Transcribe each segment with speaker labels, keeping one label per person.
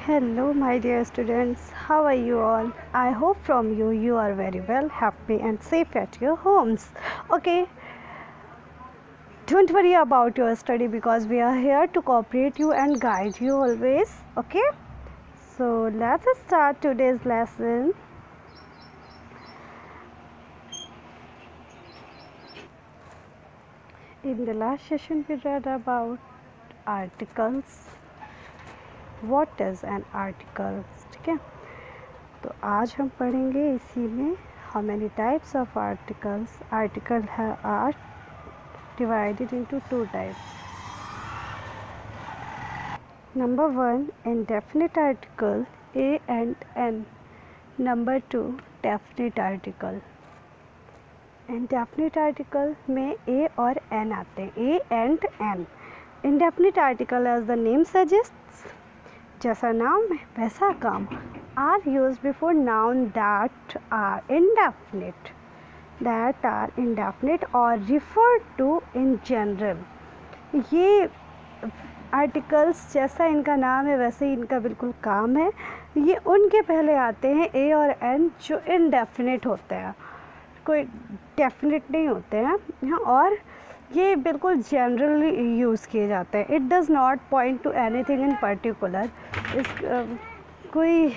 Speaker 1: Hello, my dear students. How are you all? I hope from you are very well, happy, and safe at your homes. Okay, don't worry about your study because we are here to cooperate you and guide you always. Okay, so let's start today's lesson. In the last session, we read about articles. What is an article? ठीक है, तो आज हम पढ़ेंगे इसी में how many types of articles. Article are divided into two types. Number 1, indefinite article a and n. Number 2, definite article. Indefinite article में a और n आते हैं, a and n. Indefinite article, as the name suggests, जैसा नाम है वैसा काम, are used before noun that are indefinite or referred to in general. ये आर्टिकल्स जैसा इनका नाम है वैसे ही इनका बिल्कुल काम है. ये उनके पहले आते हैं ए और एन जो इनडेफिनिट होते हैं, कोई डेफिनेट नहीं होते हैं, और ये बिल्कुल जनरली यूज़ किए जाते हैं. It does not point two anything in particular. कोई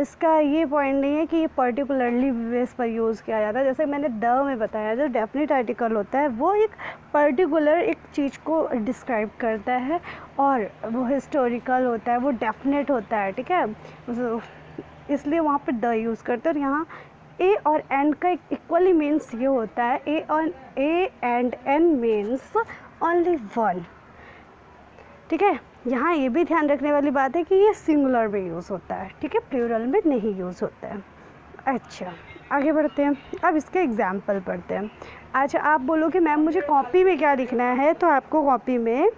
Speaker 1: इसका ये पॉइंट नहीं है कि ये पर्टिकुलरली बेस पर यूज़ किया जाता है. जैसे मैंने द में बताया, जो डेफिनेट आर्टिकल होता है वो एक पर्टिकुलर एक चीज़ को डिस्क्राइब करता है और वो हिस्टोरिकल होता है, वो डेफिनेट होता है. ठीक है, इसलिए वहाँ पर द यूज़ करते हैं. और यहाँ ए और एन का इक्वली मीन्स ये होता है, a and an means only one. ठीक है, यहाँ ये भी ध्यान रखने वाली बात है कि ये सिंगुलर में यूज़ होता है. ठीक है, प्लूरल में नहीं यूज़ होता है. अच्छा, आगे बढ़ते हैं. अब इसके एग्जाम्पल पढ़ते हैं. अच्छा, आप बोलो कि मैम मुझे कॉपी में क्या लिखना है, तो आपको कॉपी में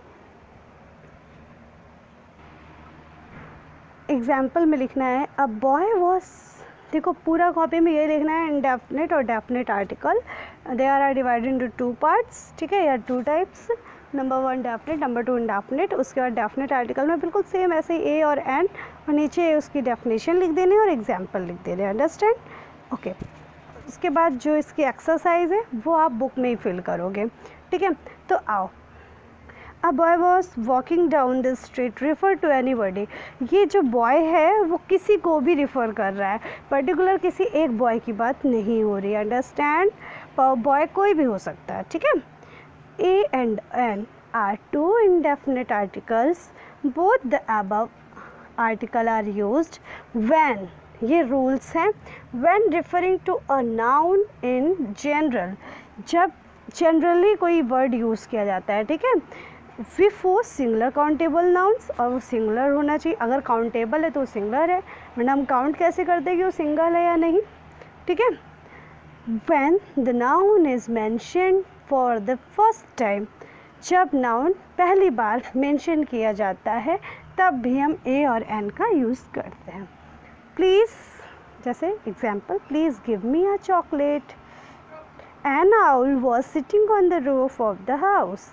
Speaker 1: एग्जाम्पल में लिखना है अ बॉय वॉज. देखो, पूरा कॉपी में ये लिखना है इंडेफिनिट और definite article. They are divided into two parts. ठीक है, या two types. Number 1 definite, number 2 indefinite. उसके बाद डेफिनेट आर्टिकल में बिल्कुल सेम ऐसे ही ए और एन, और नीचे उसकी डेफिनेशन लिख देनी और एग्जाम्पल लिख देने. अंडरस्टैंड? ओके. उसके बाद जो इसकी एक्सरसाइज है वो आप बुक में ही फिल करोगे. ठीक है, तो आओ. A boy was walking down the street refer to anybody. ये जो बॉय है वो किसी को भी रिफ़र कर रहा है, पर्टिकुलर किसी एक बॉय की बात नहीं हो रही है. अंडरस्टैंड? बॉय कोई भी हो सकता है. ठीक है. A and N are two indefinite articles. Both the above article are used when, ये rules हैं, when referring to a noun in general. जब generally कोई word use किया जाता है. ठीक है, before singular countable nouns, और वो singular होना चाहिए. अगर countable है तो singular है, वरना हम count कैसे करते हैं कि वो single है या नहीं. ठीक है. When the noun is mentioned for the first time, जब नाउन पहली बार मेंशन किया जाता है तब भी हम ए और एन का यूज़ करते हैं. प्लीज़, जैसे example, please give me a chocolate. An owl was sitting on the roof of the house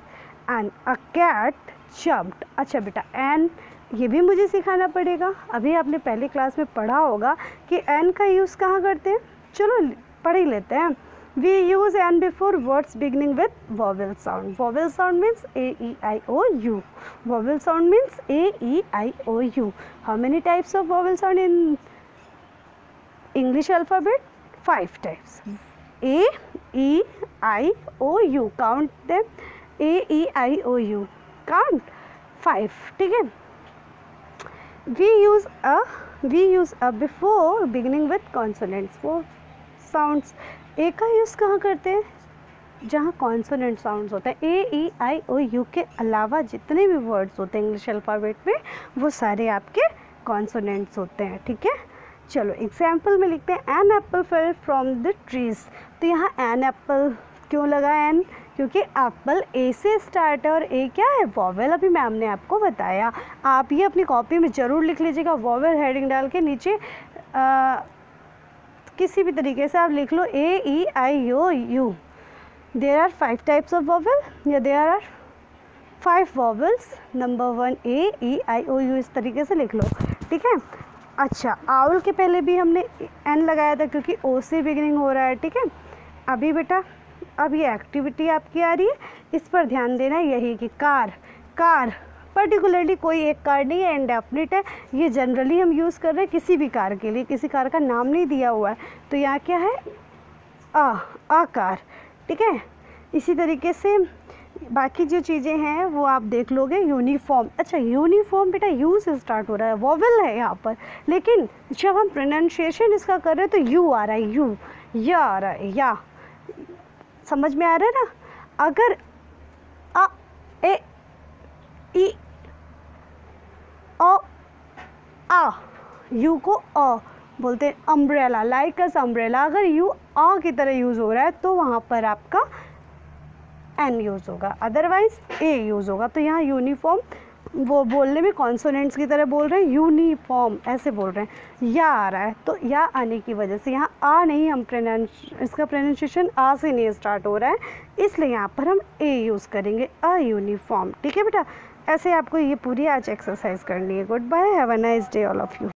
Speaker 1: and a cat jumped. अच्छा बेटा, एन ये भी मुझे सिखाना पड़ेगा. अभी आपने पहली क्लास में पढ़ा होगा कि एन का यूज़ कहाँ करते हैं. चलो पढ़ ही लेते हैं. We use n before words beginning with vowel sound. Vowel sound means a, e, i, o, u. Vowel sound means a, e, i, o, u. How many types of vowel sound in English alphabet? 5 types. A, e, i, o, u. Count them. A, e, i, o, u. Count 5. ठीक है. We use a before beginning with consonants. वो sounds ए का use कहाँ करते हैं? जहाँ consonant sounds होते हैं. ए, ई, आई, ओ, यू के अलावा जितने भी वर्ड्स होते हैं इंग्लिश अल्फ़ाबेट में वो सारे आपके कॉन्सोनेंट्स होते हैं. ठीक है, चलो एग्जाम्पल में लिखते हैं an apple fell from the trees. तो यहाँ एन एप्पल क्यों लगा एन? क्योंकि एप्पल ए से स्टार्ट है और ए क्या है? वॉवेल. अभी मैम ने आपको बताया. आप ये अपनी कॉपी में ज़रूर लिख लीजिएगा, वॉवेल हेडिंग डाल के नीचे किसी भी तरीके से आप लिख लो A, E, I, O, U. There are 5 types of vowel, या there are 5 vowels, number 1 A E I O U, इस तरीके से लिख लो, ठीक है। अच्छा, आउल के पहले भी हमने एन लगाया था क्योंकि ओ से बिगिनिंग हो रहा है, ठीक है। अभी बेटा अब ये एक्टिविटी आपकी आ रही है, इस पर ध्यान देना है, यही कि कार, कार पर्टिकुलरली कोई एक कार नहीं है, इंडेफिनिट है, ये जनरली हम यूज़ कर रहे हैं किसी भी कार के लिए, किसी कार का नाम नहीं दिया हुआ है, तो यहाँ क्या है, आ कार, ठीक है। इसी तरीके से बाकी जो चीज़ें हैं वो आप देख लोगे। यूनिफॉर्म, अच्छा यूनिफॉर्म बेटा यू से स्टार्ट हो रहा है, वॉवल है यहाँ पर, लेकिन जब हम प्रोनाउंसिएशन इसका कर रहे हैं तो यू आ रहा है, यू, या आ रहा है, या, समझ में आ रहा है ना। अगर अ ए ई ओ आ, यू को अ बोलते हैं, अम्ब्रेला, लाइक अस अम्ब्रेला, अगर यू आ की तरह यूज़ हो रहा है तो वहाँ पर आपका एन यूज़ होगा, अदरवाइज ए यूज़ होगा। तो यहाँ यूनिफॉर्म वो बोलने में कॉन्सोनेंट्स की तरह बोल रहे हैं, यूनिफॉर्म ऐसे बोल रहे हैं, या आ रहा है तो या आने की वजह से यहाँ आ नहीं, हम इसका प्रोनाउंसिएशन आ से नहीं स्टार्ट हो रहा है, इसलिए यहाँ पर हम ए यूज़ करेंगे, अ यूनिफॉर्म, ठीक है बेटा। ऐसे आपको ये पूरी आज एक्सरसाइज करनी है। Goodbye, have a nice day all of you.